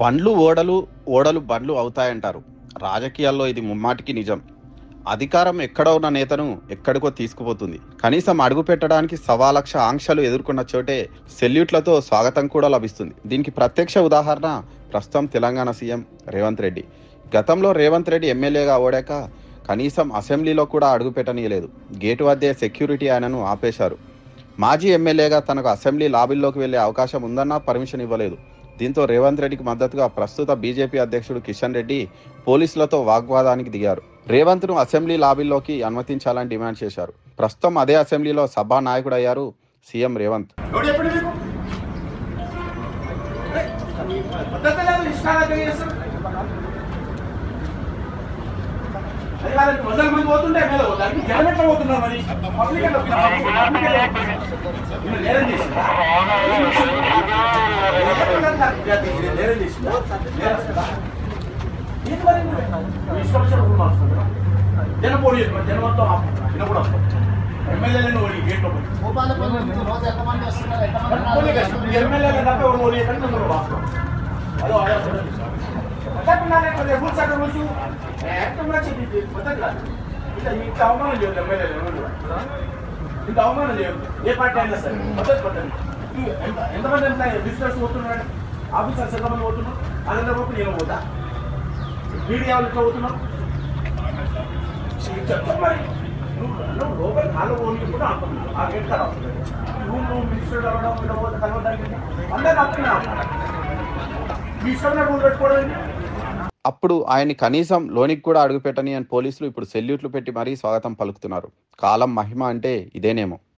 బండ్లు ఓడలు, ఓడలు బండ్లు అవుతాయంటారు. రాజకీయాల్లో ఇది ముమ్మాటికి నిజం. అధికారం ఎక్కడ ఉన్న నేతను ఎక్కడికో తీసుకుపోతుంది. కనీసం అడుగు పెట్టడానికి సవాలక్ష ఆంక్షలు ఎదుర్కొన్న చోటే సెల్యూట్లతో స్వాగతం కూడా లభిస్తుంది. దీనికి ప్రత్యక్ష ఉదాహరణ ప్రస్తుతం తెలంగాణ సీఎం రేవంత్ రెడ్డి. గతంలో రేవంత్ రెడ్డి ఎమ్మెల్యేగా ఓడాక కనీసం అసెంబ్లీలో కూడా అడుగు పెట్టనీయలేదు. గేటు వద్దే సెక్యూరిటీ ఆయనను ఆపేశారు. మాజీ ఎమ్మెల్యేగా తనకు అసెంబ్లీ లాబీల్లోకి వెళ్లే అవకాశం ఉందన్నా పర్మిషన్ ఇవ్వలేదు. దీంతో రేవంత్ రెడ్డికి మద్దతుగా ప్రస్తుత బీజేపీ అధ్యక్షుడు కిషన్ రెడ్డి పోలీసులతో వాగ్వాదానికి దిగారు. రేవంత్ను అసెంబ్లీ లాబీల్లోకి అనుమతించాలని డిమాండ్ చేశారు. ప్రస్తుతం అదే అసెంబ్లీలో సభా నాయకుడయ్యారు సీఎం రేవంత్. వందల మంది పోతుంటే జనం ఎట్లా పోతున్నారు మరి జనం పోటీ జనం మొత్తం కూడా ఎమ్మెల్యేలను ఓడి గేట్లో ఎమ్మెల్యేలు తప్ప ఎవరు ఓడి హలో రూల్స్ ఇంత అవమానం చేయదు ఎమ్మెల్యేలు ఇంత అవమానం చేయదు ఏ పార్టీ అయినా సరే పద్ధతి పద్ధతి ఎంతమంది బిజినెస్ పోతున్నాడు ఆఫీసర్స్ ఎంతమంది పోతున్నారు అందరి పోతే నేను పోతా మీడియా వాళ్ళు ఇట్లా పోతున్నావు చెప్తాను మరి నువ్వు లోపల కాలు ఓన్లీ కూడా అంటున్నావు ఆ గేట్ కాడ నువ్వు మినిస్టర్ అవ్వడం ఇలా పోతే కలవడానికి అందరినీ అప్పుడున్నా మీ ఇష్టమైన రూల్ పెట్టుకోవడం. అప్పుడు ఆయన్ని కనీసం లోనికి కూడా అడుగుపెట్టని అని పోలీసులు ఇప్పుడు సెల్యూట్లు పెట్టి మరీ స్వాగతం పలుకుతున్నారు. కాలం మహిమ అంటే ఇదేనేమో.